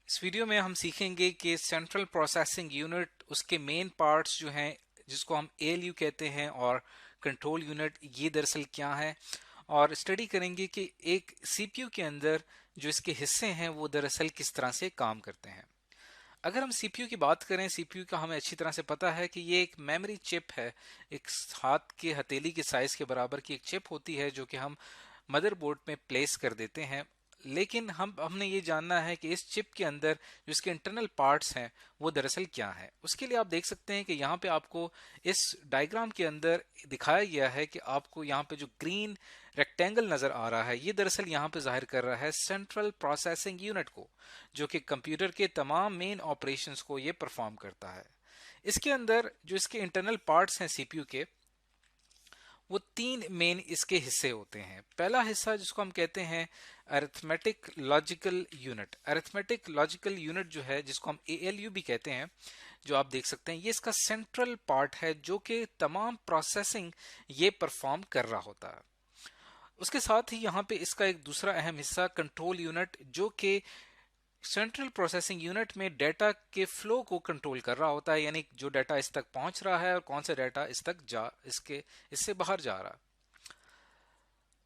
इस वीडियो में हम सीखेंगे कि सेंट्रल प्रोसेसिंग यूनिट उसके मेन पार्ट्स जो हैं जिसको हम एएलयू कहते हैं और कंट्रोल यूनिट ये दरअसल क्या है और स्टडी करेंगे कि एक सीपीयू के अंदर जो इसके हिस्से हैं वो दरअसल किस तरह से काम करते हैं। अगर हम सीपीयू की बात करें, सीपीयू का हमें अच्छी तरह से पता है कि ये एक मेमोरी चिप है। एक हाथ के हथेली के साइज के बराबर की एक चिप होती है जो कि हम मदरबोर्ड में प्लेस कर देते हैं। लेकिन हमने ये जानना है कि इस चिप के अंदर जो इसके इंटरनल पार्ट्स हैं वो दरअसल क्या है। उसके लिए आप देख सकते हैं कि यहाँ पे आपको इस डायग्राम के अंदर दिखाया गया है कि आपको यहाँ पे जो ग्रीन रेक्टेंगल नजर आ रहा है ये दरअसल यहाँ पे जाहिर कर रहा है सेंट्रल प्रोसेसिंग यूनिट को, जो कि कंप्यूटर के तमाम मेन ऑपरेशंस को ये परफॉर्म करता है। इसके अंदर जो इसके इंटरनल पार्ट्स हैं सीपीयू के, वो तीन मेन इसके हिस्से होते हैं। पहला हिस्सा जिसको हम कहते हैं arithmetic logical unit. Arithmetic logical unit जो है, जिसको हम एएलयू भी कहते हैं, जो आप देख सकते हैं, ये इसका सेंट्रल पार्ट है जो कि तमाम प्रोसेसिंग ये परफॉर्म कर रहा होता है। उसके साथ ही यहाँ पे इसका एक दूसरा अहम हिस्सा कंट्रोल यूनिट, जो कि सेंट्रल प्रोसेसिंग यूनिट में डाटा के फ्लो को कंट्रोल कर रहा होता है, यानी जो डाटा इस तक पहुंच रहा है और कौन सा डाटा इस तक इससे बाहर जा रहा है।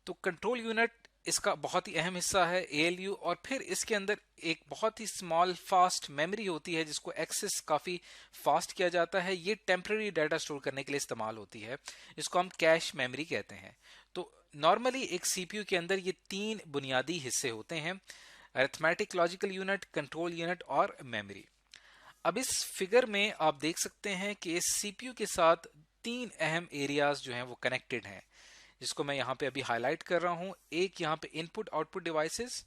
तो कंट्रोल यूनिट इसका बहुत ही अहम हिस्सा है एएलयू। और फिर इसके अंदर एक बहुत ही स्मॉल फास्ट मेमोरी होती है जिसको एक्सेस काफी फास्ट किया जाता है। ये टेम्पररी डाटा स्टोर करने के लिए इस्तेमाल होती है, जिसको हम कैश मेमोरी कहते हैं। तो नॉर्मली एक सीपीयू के अंदर ये तीन बुनियादी हिस्से होते हैं: arithmetic logical unit, control unit और मेमोरी। अब इस फिगर में आप देख सकते हैं कि इस सीपीयू के साथ तीन अहम एरियाज जो हैं वो कनेक्टेड हैं, जिसको मैं यहाँ पे अभी हाईलाइट कर रहा हूँ। एक यहाँ पे input output devices,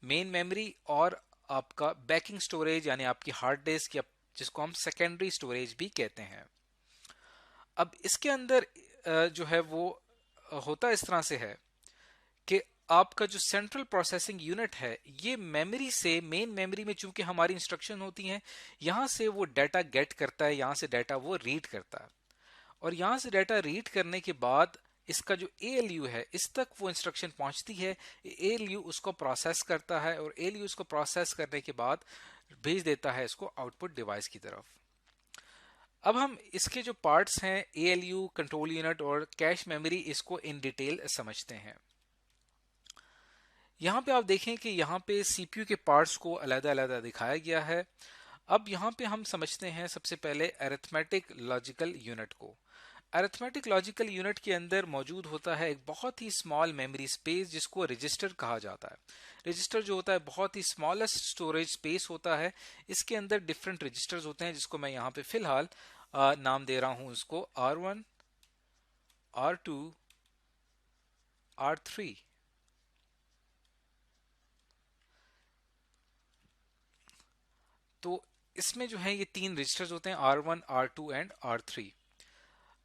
main memory और आपका बैकिंग स्टोरेज यानी आपकी हार्ड डिस्क, या जिसको हम सेकेंडरी स्टोरेज भी कहते हैं। अब इसके अंदर जो है वो होता इस तरह से है कि आपका जो सेंट्रल प्रोसेसिंग यूनिट है ये मेमोरी से, मेन मेमोरी में चूंकि हमारी इंस्ट्रक्शन होती हैं, यहां से वो डाटा गेट करता है, यहां से डाटा वो रीड करता है। और यहां से डाटा रीड करने के बाद इसका जो एएलयू है इस तक वो इंस्ट्रक्शन पहुंचती है। एएलयू उसको प्रोसेस करता है और एएलयू उसको प्रोसेस करने के बाद भेज देता है इसको आउटपुट डिवाइस की तरफ। अब हम इसके जो पार्ट्स हैं एएलयू, कंट्रोल यूनिट और कैश मेमोरी, इसको इन डिटेल समझते हैं। यहाँ पे आप देखें कि यहाँ पे सीपीयू के पार्ट्स को अलग-अलग दिखाया गया है। अब यहाँ पे हम समझते हैं सबसे पहले अरिथमेटिक लॉजिकल यूनिट को। अरिथमेटिक लॉजिकल यूनिट के अंदर मौजूद होता है एक बहुत ही स्मॉल मेमोरी स्पेस जिसको रजिस्टर कहा जाता है। रजिस्टर जो होता है बहुत ही स्मॉलेस्ट स्टोरेज स्पेस होता है। इसके अंदर डिफरेंट रजिस्टर्स होते हैं जिसको मैं यहाँ पे फिलहाल नाम दे रहा हूँ इसको R1, R2, R3। तो इसमें जो है ये तीन रजिस्टर्स होते हैं R1, R2 एंड R3।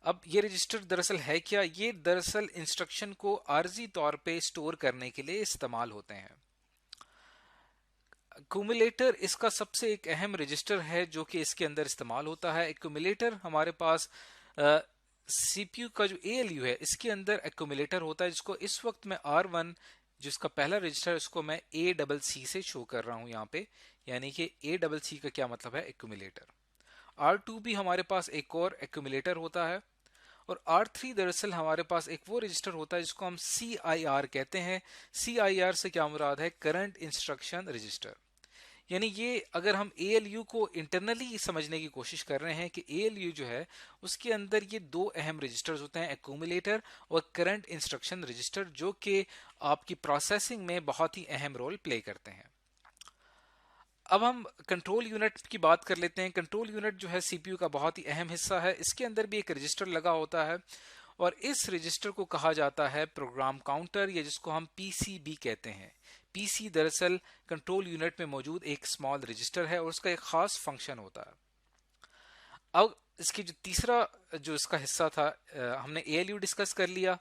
अब ये रजिस्टर दरअसल है क्या? ये दरअसल इंस्ट्रक्शन को आर्जी तौर पे स्टोर करने के लिए इस्तेमाल होते हैं। एक्यूमुलेटर इसका सबसे एक अहम रजिस्टर है जो कि इसके अंदर इस्तेमाल होता है। एक्यूमुलेटर हमारे पास सीपीयू का जो एएलयू है इसके अंदर एक्यूमुलेटर होता है, जिसको इस वक्त मैं R1, जिसका पहला रजिस्टर, इसको मैं ए डबल सी से शो कर रहा हूं यहाँ पे। यानी कि ए डबल सी का क्या मतलब है? एक्यूमुलेटर। R2 भी हमारे पास एक और एक्यूमुलेटर होता है। और R3 दरअसल हमारे पास एक वो रजिस्टर होता है जिसको हम CIR कहते हैं। CIR से क्या मुराद है? Current instruction register. यानी ये अगर हम ALU को इंटरनली समझने की कोशिश कर रहे हैं कि ALU जो है उसके अंदर ये दो अहम रजिस्टर्स होते हैं, एक्यूमुलेटर और करंट इंस्ट्रक्शन रजिस्टर, जो कि आपकी प्रोसेसिंग में बहुत ही अहम रोल प्ले करते हैं। अब हम कंट्रोल यूनिट की बात कर लेते हैं। कंट्रोल यूनिट जो है सीपीयू का बहुत ही अहम हिस्सा है। इसके अंदर भी एक रजिस्टर लगा होता है और इस रजिस्टर को कहा जाता है प्रोग्राम काउंटर, या जिसको हम पीसीबी कहते हैं। पीसी दरअसल कंट्रोल यूनिट में मौजूद एक स्मॉल रजिस्टर है और उसका एक खास फंक्शन होता है। अब इसकी जो तीसरा जो इसका हिस्सा था, हमने एएलयू डिस्कस कर लिया,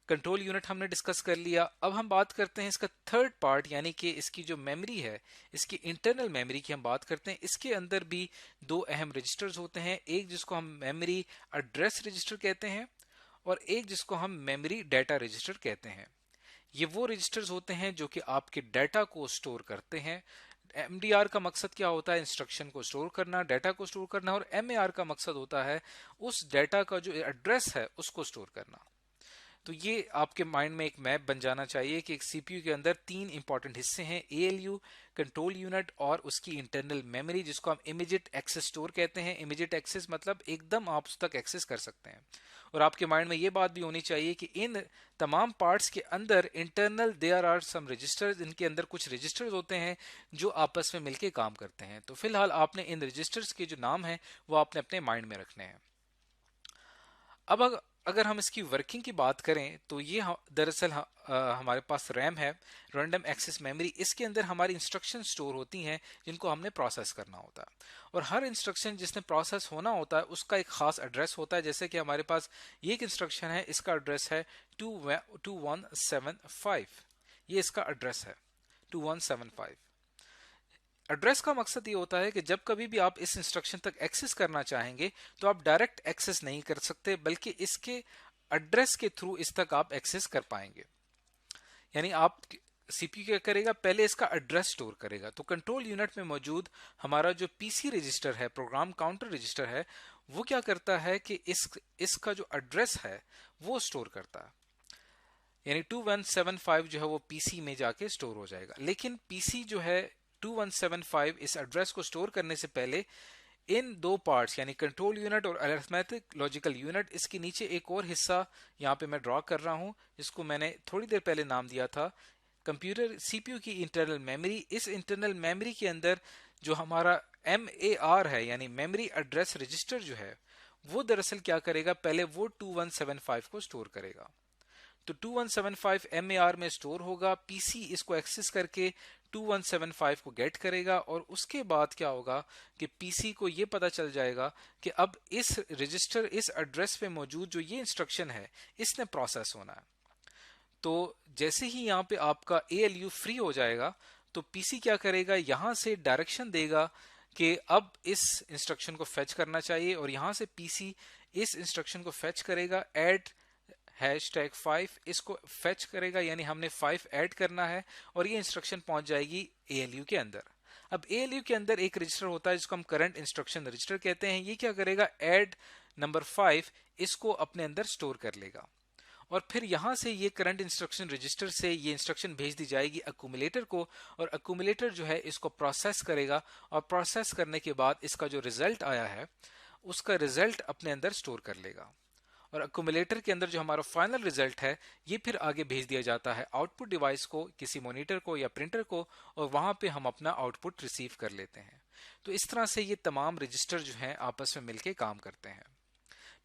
कंट्रोल यूनिट हमने डिस्कस कर लिया। अब हम बात करते हैं इसका थर्ड पार्ट, यानी कि इसकी जो मेमोरी है, इसकी इंटरनल मेमोरी की हम बात करते हैं। इसके अंदर भी दो अहम रजिस्टर्स होते हैं, एक जिसको हम मेमोरी एड्रेस रजिस्टर कहते हैं और एक जिसको हम मेमोरी डाटा रजिस्टर कहते हैं। ये वो रजिस्टर्स होते हैं जो कि आपके डाटा को स्टोर करते हैं। MDR का मकसद क्या होता है? इंस्ट्रक्शन को स्टोर करना, डाटा को स्टोर करना, और MAR का मकसद होता है उस डाटा का जो एड्रेस है उसको स्टोर करना। तो ये आपके माइंड में एक मैप बन जाना चाहिए कि एक सीपीयू के अंदर 3 इंपॉर्टेंट हिस्से हैं, ALU, कंट्रोल यूनिट और उसकी इंटरनल मेमोरी, जिसको हम इमीडिएट एक्सेस स्टोर कहते हैं। इमीडिएट एक्सेस मतलब एकदम आप उस तक एक्सेस कर सकते हैं। और आपके माइंड में ये बात भी होनी चाहिए कि इन तमाम पार्ट्स के अंदर internal there are some registers, इनके अंदर कुछ रजिस्टर्स होते हैं जो आपस में मिलके काम करते हैं। तो फिलहाल आपने इन रजिस्टर्स के जो नाम हैं वो आपने अपने माइंड में रखने हैं। अब अगर हम इसकी वर्किंग की बात करें तो ये दरअसल हमारे पास रैम है, रैंडम एक्सेस मेमोरी। इसके अंदर हमारी इंस्ट्रक्शन स्टोर होती हैं जिनको हमने प्रोसेस करना होता है, और हर इंस्ट्रक्शन जिसने प्रोसेस होना होता है उसका एक खास एड्रेस होता है। जैसे कि हमारे पास ये एक इंस्ट्रक्शन है, इसका एड्रेस है 2175, ये इसका एड्रेस है 2175। एड्रेस का मकसद ये होता है कि जब कभी भी आप इस इंस्ट्रक्शन तक एक्सेस करना चाहेंगे तो आप डायरेक्ट एक्सेस नहीं कर सकते, बल्कि इसके एड्रेस के थ्रू इस तक आप एक्सेस कर पाएंगे। यानी आप सीपीयू क्या करेगा, पहले इसका एड्रेस स्टोर करेगा। तो कंट्रोल यूनिट में मौजूद हमारा जो पीसी रजिस्टर है, प्रोग्राम काउंटर रजिस्टर है, वो क्या करता है कि इसका जो एड्रेस है वो स्टोर करता है। यानी 2175 जो है वो पीसी में जाके स्टोर हो जाएगा। लेकिन पीसी जो है 2175 इस एड्रेस को स्टोर करने से पहले इन दो पार्ट्स यानी कंट्रोल यूनिट और अरिथमेटिक लॉजिकल यूनिट, इसके नीचे एक और हिस्सा यहाँ पे मैं ड्रॉ कर रहा हूँ जिसको मैंने थोड़ी देर पहले नाम दिया था कंप्यूटर सीपीयू की इंटरनल मेमोरी। इस इंटरनल मेमोरी के अंदर जो हमारा MAR है यानी मेमोरी एड्रेस रजिस्टर जो है वो दरअसल क्या करेगा, पहले वो 2175 को स्टोर करेगा। तो 2175 MAR में स्टोर होगा, पीसी इसको एक्सेस करके 2175 को गेट करेगा, और उसके बाद क्या होगा कि पीसी को ये पता चल जाएगा कि अब इस रजिस्टर, इस एड्रेस पे मौजूद जो ये इंस्ट्रक्शन है इसने प्रोसेस होना है। तो जैसे ही यहाँ पे आपका ALU फ्री हो जाएगा तो पीसी क्या करेगा, यहाँ से डायरेक्शन देगा कि अब इस इंस्ट्रक्शन को फेच करना चाहिए, और यहाँ से पीसी इस इंस्ट्रक्शन को फेच करेगा, ऐड #5 इसको फेच करेगा, यानी हमने 5 ऐड करना है, और ये इंस्ट्रक्शन पहुंच जाएगी ALU के अंदर। अब ALU के अंदर एक रजिस्टर होता है जिसको हम करंट इंस्ट्रक्शन रजिस्टर कहते हैं। ये क्या करेगा, ऐड नंबर 5 इसको अपने अंदर स्टोर कर लेगा, और फिर यहां से ये करंट इंस्ट्रक्शन रजिस्टर से ये इंस्ट्रक्शन भेज दी जाएगी अक्यूमुलेटर को, और अक्यूमुलेटर जो है इसको प्रोसेस करेगा, और प्रोसेस करने के बाद इसका जो रिजल्ट आया है उसका रिजल्ट अपने अंदर स्टोर कर लेगा, और अक्यूमुलेटर के अंदर जो हमारा फाइनल रिजल्ट है ये फिर आगे भेज दिया जाता है आउटपुट डिवाइस को, किसी मॉनिटर को या प्रिंटर को, और वहां पे हम अपना आउटपुट रिसीव कर लेते हैं। तो इस तरह से ये तमाम रजिस्टर जो हैं आपस में मिलके काम करते हैं।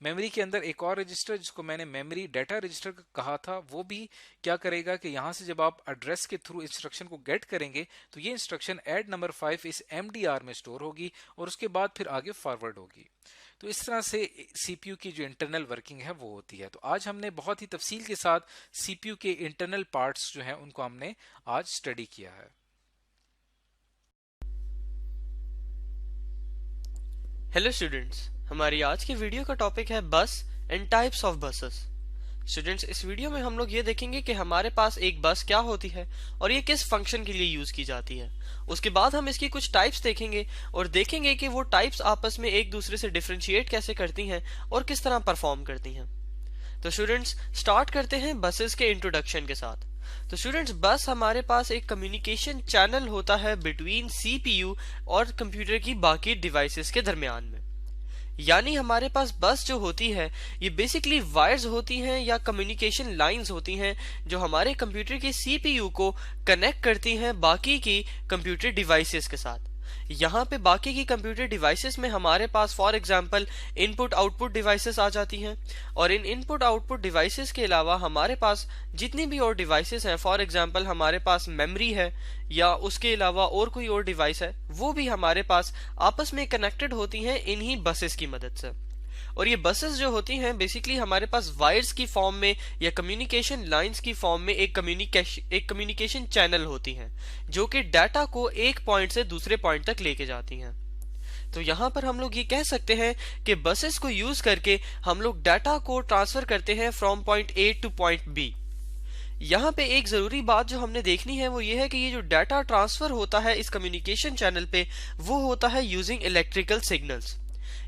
मेमोरी के अंदर एक और रजिस्टर जिसको मैंने मेमोरी डाटा रजिस्टर कहा था, वो भी क्या करेगा कि यहाँ से जब आप एड्रेस के थ्रू इंस्ट्रक्शन को गेट करेंगे तो ये इंस्ट्रक्शन ऐड नंबर 5 इस MDR में स्टोर होगी, और उसके बाद फिर आगे फॉरवर्ड होगी। तो इस तरह से सीपीयू की जो इंटरनल वर्किंग है वो होती है। तो आज हमने बहुत ही तफसील के साथ सीपीयू के इंटरनल पार्ट्स जो हैं उनको हमने आज स्टडी किया है। हेलो स्टूडेंट्स, हमारी आज की वीडियो का टॉपिक है बस and types of buses. Students, इस वीडियो में हम लोग ये देखेंगे कि हमारे पास एक बस क्या होती है और ये किस फंक्शन के लिए यूज की जाती है। उसके बाद हम इसकी कुछ टाइप्स देखेंगे और देखेंगे कि वो टाइप्स आपस में एक दूसरे से डिफरेंशिएट कैसे करती हैं और किस तरह परफॉर्म करती हैं। तो स्टूडेंट्स, स्टार्ट करते हैं बसेस के इंट्रोडक्शन के साथ। तो स्टूडेंट्स, बस हमारे पास एक कम्युनिकेशन चैनल होता है बिटवीन सीपीयू और कंप्यूटर की बाकी डिवाइसेस के दरमियान में। यानी हमारे पास बस जो होती है ये बेसिकली वायर्स होती हैं या कम्युनिकेशन लाइंस होती हैं जो हमारे कंप्यूटर के सीपीयू को कनेक्ट करती हैं बाकी की कंप्यूटर डिवाइसेस के साथ। यहाँ पे बाकी की कंप्यूटर डिवाइसेस में हमारे पास for example input output devices आ जाती हैं, और इन इनपुट आउटपुट डिवाइसेस के अलावा हमारे पास जितनी भी और डिवाइसेस हैं, फॉर एग्जांपल हमारे पास मेमोरी है या उसके अलावा और कोई और डिवाइस है, वो भी हमारे पास आपस में कनेक्टेड होती हैं इन्हीं बसेस की मदद से। और ये बसेस जो होती हैं बेसिकली हमारे पास वायर्स की फॉर्म में या कम्युनिकेशन लाइंस की फॉर्म में एक कम्युनिकेशन चैनल होती हैं जो कि डाटा को एक पॉइंट से दूसरे पॉइंट तक लेके जाती हैं। तो यहाँ पर हम लोग ये कह सकते हैं कि बसेस को यूज करके हम लोग डाटा को ट्रांसफर करते हैं from point A two point B। यहाँ पे एक जरूरी बात जो हमने देखनी है वो ये है कि ये जो डाटा ट्रांसफर होता है इस कम्युनिकेशन चैनल पे वो होता है यूजिंग इलेक्ट्रिकल सिग्नल्स।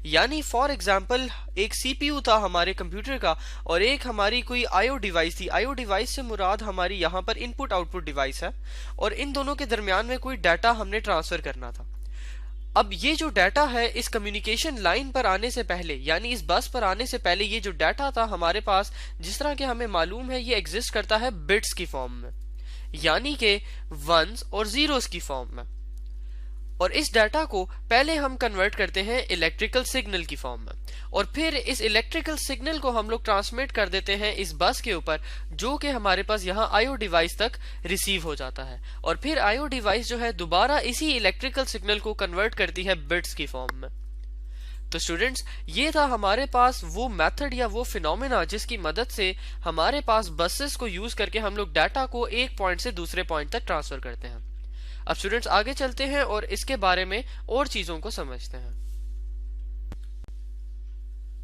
यानी फॉर एग्जाम्पल एक सीपीयू था हमारे कंप्यूटर का और एक हमारी कोई आईओ डिवाइस थी। आईओ डिवाइस से मुराद हमारी यहाँ पर इनपुट आउटपुट डिवाइस है और इन दोनों के दरमियान में कोई डाटा हमने ट्रांसफर करना था। अब ये जो डाटा है इस कम्युनिकेशन लाइन पर आने से पहले यानी इस बस पर आने से पहले ये जो डाटा था हमारे पास, जिस तरह के हमें मालूम है, ये एग्जिस्ट करता है बिट्स की फॉर्म में, यानी कि वंस और जीरोस की फॉर्म में। और इस डाटा को पहले हम कन्वर्ट करते हैं इलेक्ट्रिकल सिग्नल की फॉर्म में और फिर इस इलेक्ट्रिकल सिग्नल को हम लोग ट्रांसमिट कर देते हैं इस बस के ऊपर, जो कि हमारे पास यहाँ आईओ डिवाइस तक रिसीव हो जाता है। और फिर आईओ डिवाइस जो है दोबारा इसी इलेक्ट्रिकल सिग्नल को कन्वर्ट करती है बिट्स की फॉर्म में। तो स्टूडेंट्स, ये था हमारे पास वो मेथड या वो फिनोमेना जिसकी मदद से हमारे पास बसेस को यूज करके हम लोग डाटा को एक पॉइंट से दूसरे पॉइंट तक ट्रांसफर करते हैं। अब स्टूडेंट्स आगे चलते हैं और इसके बारे में और चीजों को समझते हैं।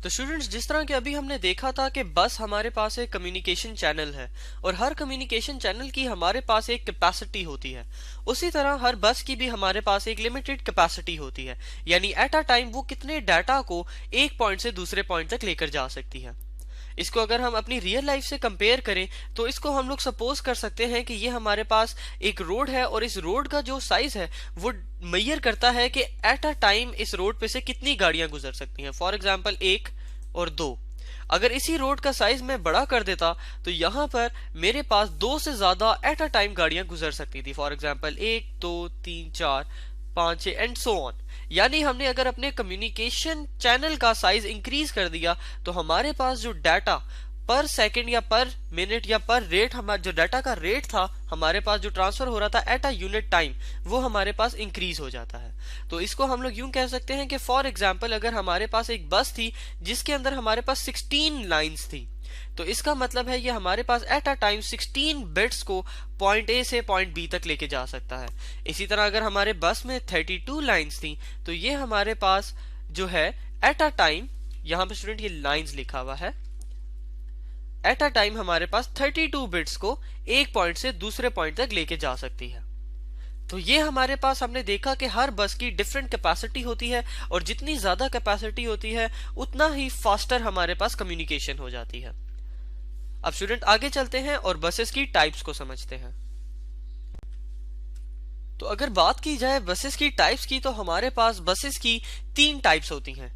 तो स्टूडेंट्स, जिस तरह के अभी हमने देखा था कि बस हमारे पास एक कम्युनिकेशन चैनल है और हर कम्युनिकेशन चैनल की हमारे पास एक कैपेसिटी होती है, उसी तरह हर बस की भी हमारे पास एक लिमिटेड कैपेसिटी होती है, यानी एट अ टाइम वो कितने डाटा को एक पॉइंट से दूसरे पॉइंट तक लेकर जा सकती है। इसको अगर हम अपनी रियल लाइफ से कंपेयर करें तो इसको हम लोग सपोज कर सकते हैं कि ये हमारे पास एक रोड है और इस रोड का जो साइज है वो मेजर करता है कि एट अ टाइम इस रोड पे से कितनी गाड़ियां गुजर सकती हैं। फॉर एग्जांपल 1 और 2। अगर इसी रोड का साइज मैं बड़ा कर देता तो यहाँ पर मेरे पास 2 से ज्यादा एट अ टाइम गाड़ियां गुजर सकती थी। For example 1 2 3 4 5 6 and so on. यानी हमने अगर अपने कम्युनिकेशन चैनल का साइज इंक्रीज कर दिया तो हमारे पास जो डाटा पर सेकंड या पर मिनट या पर रेट, हमारा जो डाटा का रेट था हमारे पास जो ट्रांसफर हो रहा था एट अ यूनिट टाइम, वो हमारे पास इंक्रीज हो जाता है। तो इसको हम लोग यूं कह सकते हैं कि फॉर एग्जांपल अगर हमारे पास एक बस थी जिसके अंदर हमारे पास 16 लाइंस थी, तो इसका मतलब है ये हमारे पास एट अ टाइम 16 बिट्स को पॉइंट ए से पॉइंट बी तक लेके जा सकता है। इसी तरह अगर हमारे बस में 32 लाइंस थी तो ये हमारे पास जो है एट अ टाइम, यहाँ पे स्टूडेंट ये लाइंस लिखा हुआ है, एट अ टाइम हमारे पास 32 बिट्स को एक पॉइंट से दूसरे पॉइंट तक लेके जा सकती है। तो ये हमारे पास हमने देखा कि हर बस की डिफरेंट कैपेसिटी होती है और जितनी ज्यादा कैपेसिटी होती है उतना ही फास्टर हमारे पास कम्युनिकेशन हो जाती है। अब स्टूडेंट आगे चलते हैं और बसेस की टाइप्स को समझते हैं। तो अगर बात की जाए बसेस की टाइप्स की तो हमारे पास बसेस की 3 टाइप्स होती हैं।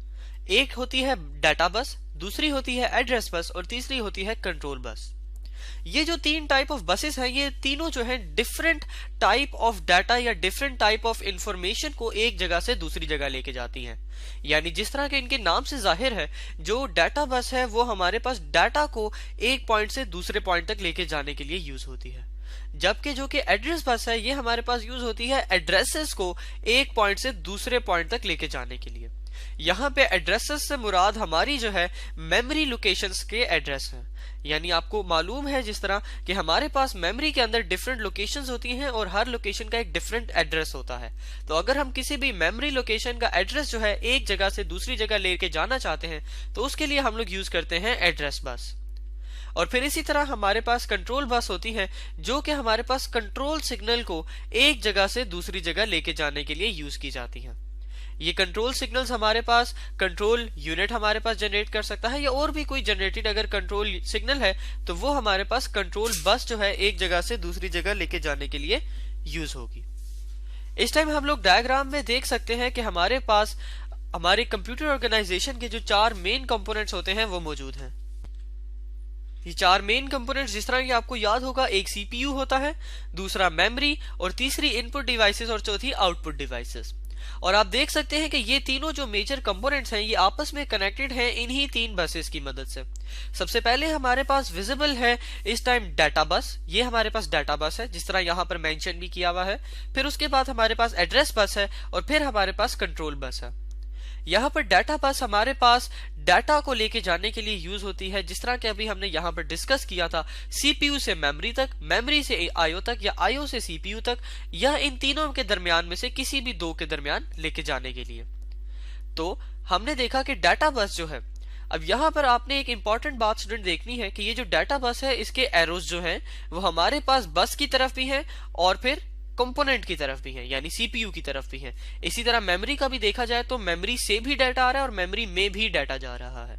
एक होती है डाटा बस, दूसरी होती है एड्रेस बस और तीसरी होती है कंट्रोल बस। ये जो 3 टाइप ऑफ बसेस हैं ये तीनों जो है डिफरेंट टाइप ऑफ डाटा या डिफरेंट टाइप ऑफ इंफॉर्मेशन को एक जगह से दूसरी जगह लेके जाती हैं। यानी जिस तरह के इनके नाम से जाहिर है, जो डाटा बस है वो हमारे पास डाटा को एक पॉइंट से दूसरे पॉइंट तक लेके जाने के लिए यूज होती है, जबकि जो कि एड्रेस बस है ये हमारे पास यूज होती है एड्रेसेस को एक पॉइंट से दूसरे पॉइंट तक लेके जाने के लिए। यहाँ पे एड्रेसेस से मुराद हमारी जो है मेमोरी लोकेशंस के एड्रेस हैं। यानी आपको मालूम है जिस तरह कि हमारे पास मेमोरी के अंदर डिफरेंट लोकेशंस होती हैं और हर लोकेशन का एक डिफरेंट एड्रेस होता है। तो अगर हम किसी भी मेमोरी लोकेशन का एड्रेस जो है एक जगह से दूसरी जगह लेके जाना चाहते हैं तो उसके लिए हम लोग यूज करते हैं एड्रेस बस। और फिर इसी तरह हमारे पास कंट्रोल बस होती है जो कि हमारे पास कंट्रोल सिग्नल को एक जगह से दूसरी जगह लेके जाने के लिए यूज की जाती है। ये कंट्रोल सिग्नल्स हमारे पास कंट्रोल यूनिट हमारे पास जनरेट कर सकता है या और भी कोई जनरेटेड अगर कंट्रोल सिग्नल है तो वो हमारे पास कंट्रोल बस जो है एक जगह से दूसरी जगह लेके जाने के लिए यूज होगी। इस टाइम हम लोग डायग्राम में देख सकते हैं कि हमारे पास हमारे कंप्यूटर ऑर्गेनाइजेशन के जो 4 मेन कंपोनेंट्स होते हैं वो मौजूद हैं। ये 4 मेन कंपोनेंट्स जिस तरह की आपको याद होगा, एक सीपीयू होता है, दूसरा मेमोरी और तीसरी इनपुट डिवाइसेस और चौथी आउटपुट डिवाइसेस। और आप देख सकते हैं कि ये तीनों जो मेजर कंपोनेंट्स हैं ये आपस में कनेक्टेड हैं इन्हीं 3 बसेस की मदद से। सबसे पहले हमारे पास विजिबल है इस टाइम डाटा बस, ये हमारे पास डाटा बस है जिस तरह यहाँ पर मेंशन भी किया हुआ है। फिर उसके बाद हमारे पास एड्रेस बस है और फिर हमारे पास कंट्रोल बस है। यहाँ पर डाटा बस हमारे पास डाटा को लेके जाने के लिए यूज होती है जिस तरह के अभी हमने यहाँ पर डिस्कस किया था, सीपीयू से मेमोरी तक, मेमोरी से आईओ तक या आईओ से सीपीयू तक, या इन तीनों के दरमियान में से किसी भी 2 के दरमियान लेके जाने के लिए। तो हमने देखा कि डाटा बस जो है अब यहाँ पर आपने एक इंपॉर्टेंट बात स्टूडेंट देखनी है कि ये जो डाटा बस है इसके एरोज जो हैं वो हमारे पास बस की तरफ भी हैं और फिर कंपोनेंट की तरफ भी है, यानी सीपीयू की तरफ भी है। इसी तरह मेमोरी का भी देखा जाए तो मेमोरी से भी डाटा आ रहा है और मेमोरी में भी डाटा जा रहा है।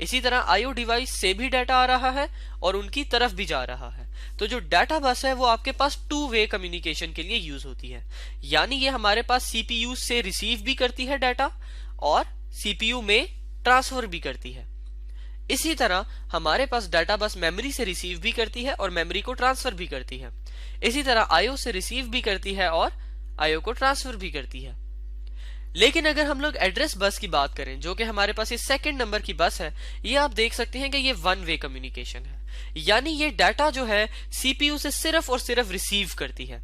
इसी तरह आईओ डिवाइस से भी डाटा आ रहा है और उनकी तरफ भी जा रहा है। तो जो डाटा बस है वो आपके पास टू वे कम्युनिकेशन के लिए यूज होती है, यानी ये हमारे पास सीपीयू से रिसीव भी करती है डाटा और सीपीयू में ट्रांसफर भी करती है। इसी तरह हमारे पास डाटा बस मेमोरी से रिसीव भी करती है और मेमोरी को ट्रांसफर भी करती है। इसी तरह आईओ से रिसीव भी करती है और आईओ को ट्रांसफर भी करती है। लेकिन अगर हम लोग एड्रेस बस की बात करें, जो कि हमारे पास ये सेकंड नंबर की बस है, ये आप देख सकते हैं कि ये वन वे कम्युनिकेशन है, यानी ये डाटा जो है सीपीयू से सिर्फ और सिर्फ रिसीव करती है।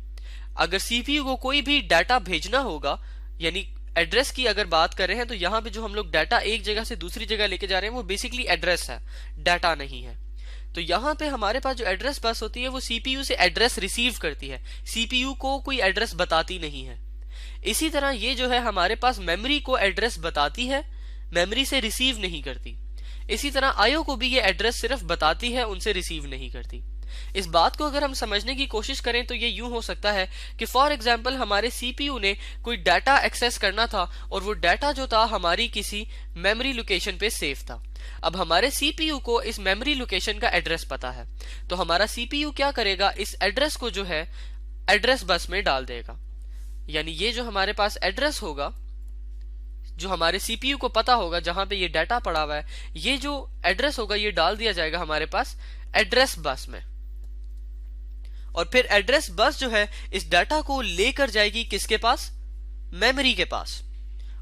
अगर सीपीयू को कोई भी डाटा भेजना होगा, यानी एड्रेस की अगर बात कर रहे हैं, तो यहाँ पे जो हम लोग डाटा एक जगह से दूसरी जगह लेके जा रहे हैं वो बेसिकली एड्रेस है, डाटा नहीं है। तो यहाँ पे हमारे पास जो एड्रेस बस होती है वो सीपीयू से एड्रेस रिसीव करती है, सीपीयू को कोई एड्रेस बताती नहीं है। इसी तरह ये जो है हमारे पास मेमोरी को एड्रेस बताती है, मेमोरी से रिसीव नहीं करती। इसी तरह आईओ को भी ये एड्रेस सिर्फ बताती है, उनसे रिसीव नहीं करती। इस बात को अगर हम समझने की कोशिश करें तो ये यूं हो सकता है कि फॉर एग्जांपल हमारे सीपीयू ने कोई डाटा एक्सेस करना था और वो डाटा जो था हमारी किसी मेमोरी लोकेशन पे सेव था। अब हमारे सीपीयू को इस मेमोरी लोकेशन का एड्रेस पता है, तो हमारा सीपीयू क्या करेगा, इस एड्रेस को जो है एड्रेस बस में डाल देगा। यानी ये जो हमारे पास एड्रेस होगा, जो हमारे सीपीयू को पता होगा जहां पे ये डाटा पड़ा हुआ है, ये जो एड्रेस होगा ये डाल दिया जाएगा हमारे पास एड्रेस बस में। और फिर एड्रेस बस जो है इस डाटा को लेकर जाएगी किसके पास, मेमोरी के पास।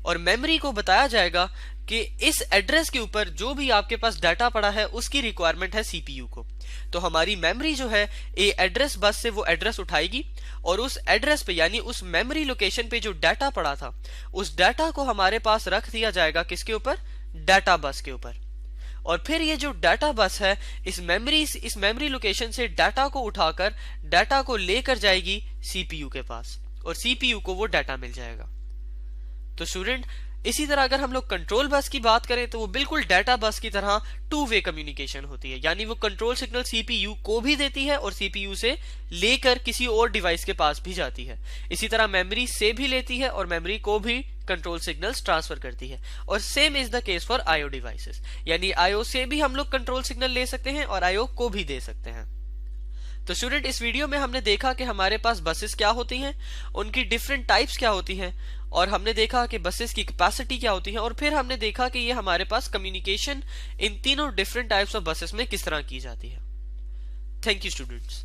और मेमोरी को बताया जाएगा कि इस एड्रेस के ऊपर जो भी आपके पास डाटा पड़ा है उसकी रिक्वायरमेंट है सीपीयू को। तो हमारी मेमोरी जो है ये एड्रेस बस से वो एड्रेस उठाएगी और उस एड्रेस पे यानी उस मेमोरी लोकेशन पे जो डाटा पड़ा था उस डाटा को हमारे पास रख दिया जाएगा किसके ऊपर, डाटा बस के ऊपर। और फिर ये जो डाटा बस है इस मेमोरी लोकेशन से डाटा को उठाकर डाटा को लेकर जाएगी सीपीयू के पास और सीपीयू को वो डाटा मिल जाएगा। तो स्टूडेंट इसी तरह अगर हम लोग कंट्रोल बस की बात करें तो वो बिल्कुल डाटा बस की तरह टू वे कम्युनिकेशन होती है, यानी वो कंट्रोल सिग्नल सीपीयू को भी देती है और सीपीयू से लेकर किसी और डिवाइस के पास भी जाती है। इसी तरह मेमोरी से भी लेती है और मेमोरी को भी कंट्रोल सिग्नल्स ट्रांसफर करती है। और same is the case for IO devices, यानी आईओ से भी हम लोग कंट्रोल सिग्नल ले सकते हैं और आईओ को भी दे सकते हैं। तो स्टूडेंट इस वीडियो में हमने देखा कि हमारे पास बसेस क्या होती हैं, उनकी डिफरेंट टाइप्स क्या होती हैं, और हमने देखा कि बसेस की कैपेसिटी क्या होती है, और फिर हमने देखा कि ये हमारे पास कम्युनिकेशन इन तीनों डिफरेंट टाइप्स ऑफ बसेस में किस तरह की जाती है। Thank you students.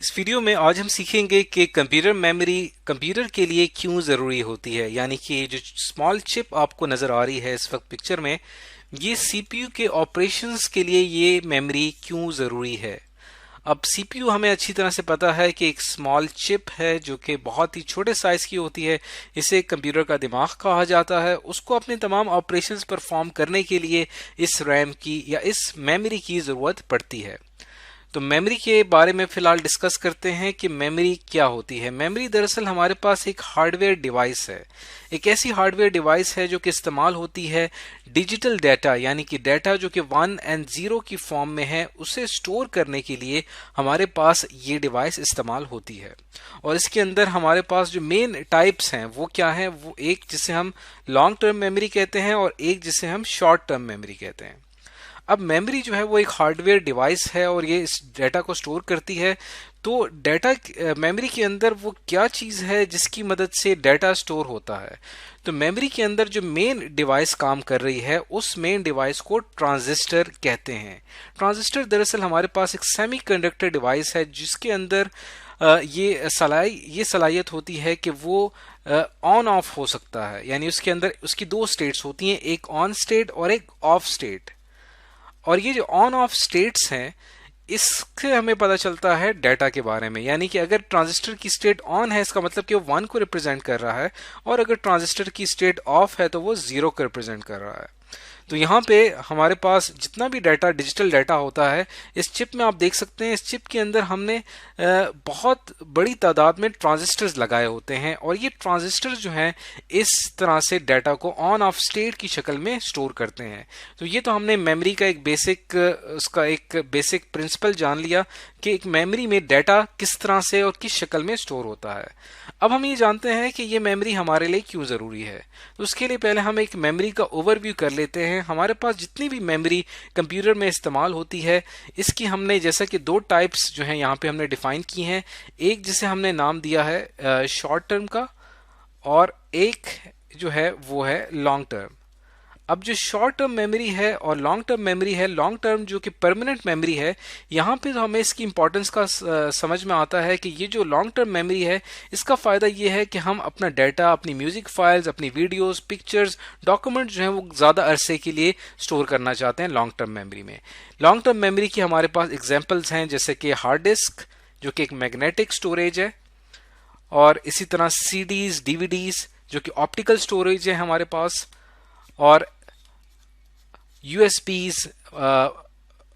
इस वीडियो में आज हम सीखेंगे कि कंप्यूटर मेमोरी कंप्यूटर के लिए क्यों ज़रूरी होती है, यानी कि जो स्मॉल चिप आपको नज़र आ रही है इस वक्त पिक्चर में, ये सीपीयू के ऑपरेशंस के लिए ये मेमोरी क्यों ज़रूरी है। अब सीपीयू हमें अच्छी तरह से पता है कि एक स्मॉल चिप है जो कि बहुत ही छोटे साइज़ की होती है, इसे कंप्यूटर का दिमाग कहा जाता है। उसको अपने तमाम ऑपरेशंस परफॉर्म करने के लिए इस रैम की या इस मेमोरी की ज़रूरत पड़ती है। तो मेमोरी के बारे में फ़िलहाल डिस्कस करते हैं कि मेमोरी क्या होती है। मेमोरी दरअसल हमारे पास एक हार्डवेयर डिवाइस है, एक ऐसी हार्डवेयर डिवाइस है जो कि इस्तेमाल होती है डिजिटल डाटा, यानी कि डाटा जो कि 1 और 0 की फॉर्म में है उसे स्टोर करने के लिए हमारे पास ये डिवाइस इस्तेमाल होती है। और इसके अंदर हमारे पास जो मेन टाइप्स हैं वो क्या हैं, वो एक जिसे हम लॉन्ग टर्म मेमोरी कहते हैं और एक जिसे हम शॉर्ट टर्म मेमोरी कहते हैं। अब मेमोरी जो है वो एक हार्डवेयर डिवाइस है और ये इस डाटा को स्टोर करती है। तो डाटा मेमोरी के अंदर वो क्या चीज़ है जिसकी मदद से डाटा स्टोर होता है। तो मेमोरी के अंदर जो मेन डिवाइस काम कर रही है उस मेन डिवाइस को ट्रांजिस्टर कहते हैं। ट्रांजिस्टर दरअसल हमारे पास एक सेमीकंडक्टर डिवाइस है जिसके अंदर ये सलाहियत होती है कि वो ऑन ऑफ हो सकता है, यानी उसके अंदर उसकी दो स्टेट्स होती हैं, एक ऑन स्टेट और एक ऑफ स्टेट। और ये जो ऑन ऑफ स्टेट्स हैं इससे हमें पता चलता है डाटा के बारे में, यानी कि अगर ट्रांजिस्टर की स्टेट ऑन है इसका मतलब कि वो 1 को रिप्रेजेंट कर रहा है और अगर ट्रांजिस्टर की स्टेट ऑफ है तो वो 0 को रिप्रेजेंट कर रहा है। तो यहाँ पे हमारे पास जितना भी डाटा, डिजिटल डाटा होता है, इस चिप में आप देख सकते हैं, इस चिप के अंदर हमने बहुत बड़ी तादाद में ट्रांजिस्टर्स लगाए होते हैं, और ये ट्रांजिस्टर जो हैं इस तरह से डाटा को ऑन ऑफ स्टेट की शक्ल में स्टोर करते हैं। तो ये तो हमने मेमोरी का एक बेसिक, उसका एक बेसिक प्रिंसिपल जान लिया कि एक मेमोरी में डाटा किस तरह से और किस शक्ल में स्टोर होता है। अब हम ये जानते हैं कि ये मेमोरी हमारे लिए क्यों ज़रूरी है। तो उसके लिए पहले हम एक मेमोरी का ओवरव्यू कर लेते हैं। हमारे पास जितनी भी मेमोरी कंप्यूटर में इस्तेमाल होती है, इसकी हमने जैसा कि दो टाइप्स जो हैं यहाँ पे हमने डिफाइन की हैं। एक जिसे हमने नाम दिया है शॉर्ट टर्म का, और एक जो है वो है लॉन्ग टर्म। अब जो शॉर्ट टर्म मेमोरी है और लॉन्ग टर्म मेमोरी है, लॉन्ग टर्म जो कि परमानेंट मेमोरी है, यहाँ पे तो हमें इसकी इंपॉर्टेंस का समझ में आता है कि ये जो लॉन्ग टर्म मेमोरी है, इसका फ़ायदा ये है कि हम अपना डाटा, अपनी म्यूज़िक फाइल्स, अपनी वीडियोस, पिक्चर्स, डॉक्यूमेंट जो है वो ज़्यादा अरसे के लिए स्टोर करना चाहते हैं लॉन्ग टर्म मेमोरी में। लॉन्ग टर्म मेमोरी की हमारे पास एग्जाम्पल्स हैं, जैसे कि हार्ड डिस्क जो कि एक मैग्नेटिक स्टोरेज है, और इसी तरह CDs, DVDs जो कि ऑप्टिकल स्टोरेज है हमारे पास, और USBs,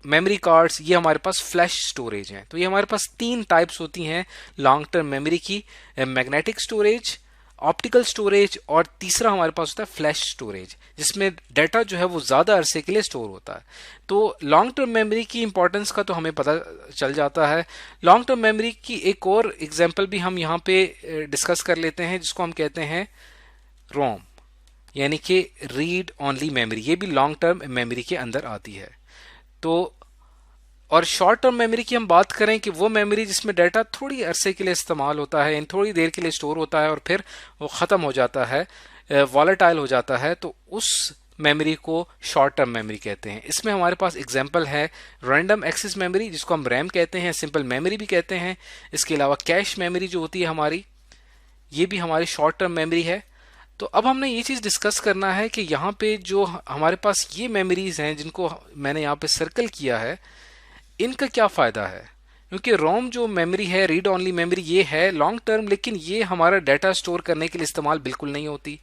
मेमोरी कार्ड्स, ये हमारे पास फ्लैश स्टोरेज हैं। तो ये हमारे पास तीन टाइप्स होती हैं लॉन्ग टर्म मेमोरी की, मैग्नेटिक स्टोरेज, ऑप्टिकल स्टोरेज, और तीसरा हमारे पास होता है फ्लैश स्टोरेज, जिसमें डाटा जो है वो ज़्यादा अरसे के लिए स्टोर होता है। तो लॉन्ग टर्म मेमोरी की इंपॉर्टेंस का तो हमें पता चल जाता है। लॉन्ग टर्म मेमोरी की एक और एग्जांपल भी हम यहाँ पे डिस्कस कर लेते हैं, जिसको हम कहते हैं रोम, यानी कि रीड ओनली मेमोरी। ये भी लॉन्ग टर्म मेमोरी के अंदर आती है। तो और शॉर्ट टर्म मेमोरी की हम बात करें कि वो मेमोरी जिसमें डाटा थोड़ी अरसे के लिए इस्तेमाल होता है, यानी थोड़ी देर के लिए स्टोर होता है और फिर वो ख़त्म हो जाता है, वॉलेटाइल हो जाता है, तो उस मेमोरी को शॉर्ट टर्म मेमोरी कहते हैं। इसमें हमारे पास एग्जांपल है रैंडम एक्सेस मेमोरी, जिसको हम रैम कहते हैं, सिंपल मेमोरी भी कहते हैं। इसके अलावा कैश मेमोरी जो होती है हमारी, ये भी हमारी शॉर्ट टर्म मेमोरी है। तो अब हमने ये चीज़ डिस्कस करना है कि यहाँ पे जो हमारे पास ये मेमोरीज हैं जिनको मैंने यहाँ पे सर्कल किया है, इनका क्या फ़ायदा है। क्योंकि रोम जो मेमोरी है, रीड ओनली मेमोरी, ये है लॉन्ग टर्म, लेकिन ये हमारा डाटा स्टोर करने के लिए इस्तेमाल बिल्कुल नहीं होती।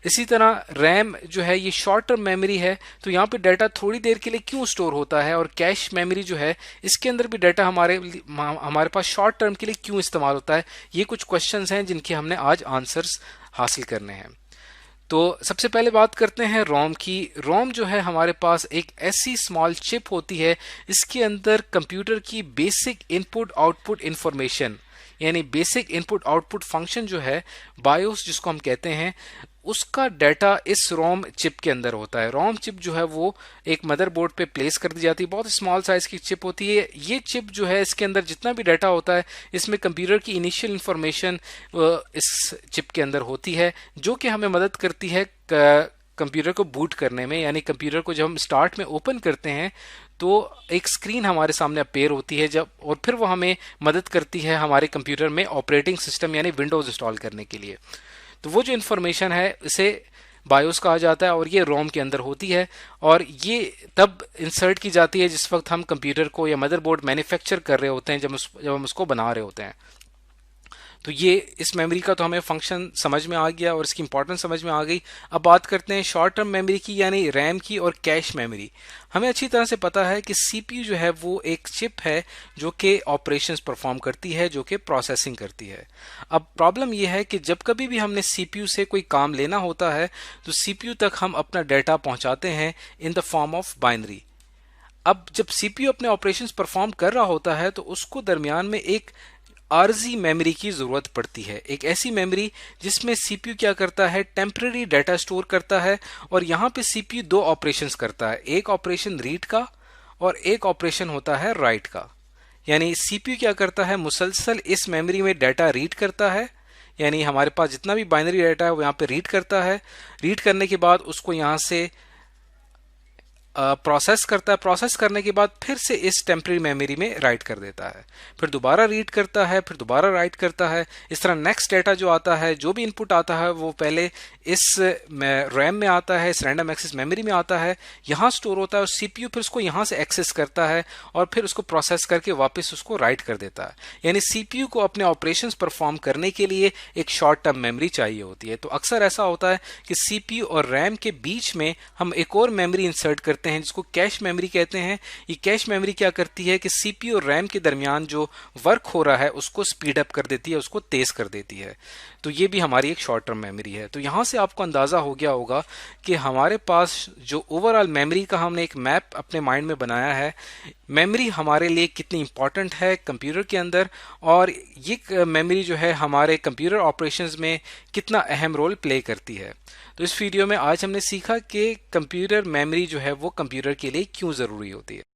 इसी तरह रैम जो है ये शॉर्ट टर्म मेमोरी है, तो यहाँ पे डाटा थोड़ी देर के लिए क्यों स्टोर होता है, और कैश मेमोरी जो है इसके अंदर भी डाटा हमारे पास शॉर्ट टर्म के लिए क्यों इस्तेमाल होता है। ये कुछ क्वेश्चंस हैं जिनके हमने आज आंसर्स हासिल करने हैं। तो सबसे पहले बात करते हैं रोम की। रोम जो है हमारे पास एक ऐसी स्मॉल चिप होती है, इसके अंदर कंप्यूटर की बेसिक इनपुट आउटपुट इंफॉर्मेशन, यानी बेसिक इनपुट आउटपुट फंक्शन जो है, बायोस जिसको हम कहते हैं, उसका डाटा इस रोम चिप के अंदर होता है। रोम चिप जो है वो एक मदरबोर्ड पे प्लेस कर दी जाती है, बहुत स्मॉल साइज की चिप होती है। ये चिप जो है, इसके अंदर जितना भी डाटा होता है, इसमें कंप्यूटर की इनिशियल इंफॉर्मेशन इस चिप के अंदर होती है, जो कि हमें मदद करती है कंप्यूटर को बूट करने में। यानी कंप्यूटर को जब हम स्टार्ट में ओपन करते हैं तो एक स्क्रीन हमारे सामने अपेयर होती है जब, और फिर वो हमें मदद करती है हमारे कंप्यूटर में ऑपरेटिंग सिस्टम यानी विंडोज इंस्टॉल करने के लिए। तो वो जो इन्फॉर्मेशन है इसे बायोस कहा जाता है, और ये रोम के अंदर होती है, और ये तब इंसर्ट की जाती है जिस वक्त हम कंप्यूटर को या मदरबोर्ड मैन्युफैक्चर कर रहे होते हैं, जब हम उसको बना रहे होते हैं। तो ये इस मेमोरी का तो हमें फंक्शन समझ में आ गया और इसकी इंपॉर्टेंस समझ में आ गई। अब बात करते हैं शॉर्ट टर्म मेमोरी की, यानी रैम की और कैश मेमोरी। हमें अच्छी तरह से पता है कि सीपीयू जो है वो एक चिप है जो कि ऑपरेशंस परफॉर्म करती है, जो कि प्रोसेसिंग करती है। अब प्रॉब्लम यह है कि जब कभी भी हमने सीपीयू से कोई काम लेना होता है तो सीपीयू तक हम अपना डाटा पहुंचाते हैं in the form of binary. अब जब सीपीयू अपने ऑपरेशंस परफॉर्म कर रहा होता है तो उसको दरमियान में एक आरजी मेमोरी की जरूरत पड़ती है, एक ऐसी मेमोरी जिसमें सीपीयू क्या करता है, टेम्पररी डाटा स्टोर करता है। और यहाँ पे सीपीयू दो ऑपरेशंस करता है, एक ऑपरेशन रीड का और एक ऑपरेशन होता है राइट का। यानी सीपीयू क्या करता है, मुसलसल इस मेमोरी में डाटा रीड करता है, यानी हमारे पास जितना भी बाइनरी डाटा है वो यहाँ पे रीड करता है। रीड करने के बाद उसको यहाँ से प्रोसेस करता है, प्रोसेस करने के बाद फिर से इस टेम्परेरी मेमोरी में राइट कर देता है, फिर दोबारा रीड करता है, फिर दोबारा राइट करता है। इस तरह नेक्स्ट डेटा जो आता है, जो भी इनपुट आता है, वो पहले इस रैम में आता है, इस रैंडम एक्सेस मेमोरी में आता है, यहाँ स्टोर होता है और सीपीयू फिर उसको यहाँ से एक्सेस करता है और फिर उसको प्रोसेस करके वापस उसको राइट कर देता है। यानी सीपीयू को अपने ऑपरेशंस परफॉर्म करने के लिए एक शॉर्ट टर्म मेमोरी चाहिए होती है। तो अक्सर ऐसा होता है कि सीपीयू और रैम के बीच में हम एक और मेमोरी इंसर्ट करते हैं जिसको कैश मेमोरी कहते हैं। ये कैश मेमोरी क्या करती है कि सीपीयू और रैम के दरमियान जो वर्क हो रहा है उसको स्पीड अप कर देती है, उसको तेज कर देती है। तो ये भी हमारी एक शॉर्ट टर्म मेमोरी है। तो यहां से आपको अंदाजा हो गया होगा कि हमारे पास जो ओवरऑल मेमोरी का हमने एक मैप अपने माइंड में बनाया है, मेमोरी हमारे लिए कितनी इंपॉर्टेंट है कंप्यूटर के अंदर, और ये मेमोरी जो है हमारे कंप्यूटर ऑपरेशंस में कितना अहम रोल प्ले करती है। तो इस वीडियो में आज हमने सीखा कि कंप्यूटर मेमोरी जो है वो कंप्यूटर के लिए क्यों ज़रूरी होती है।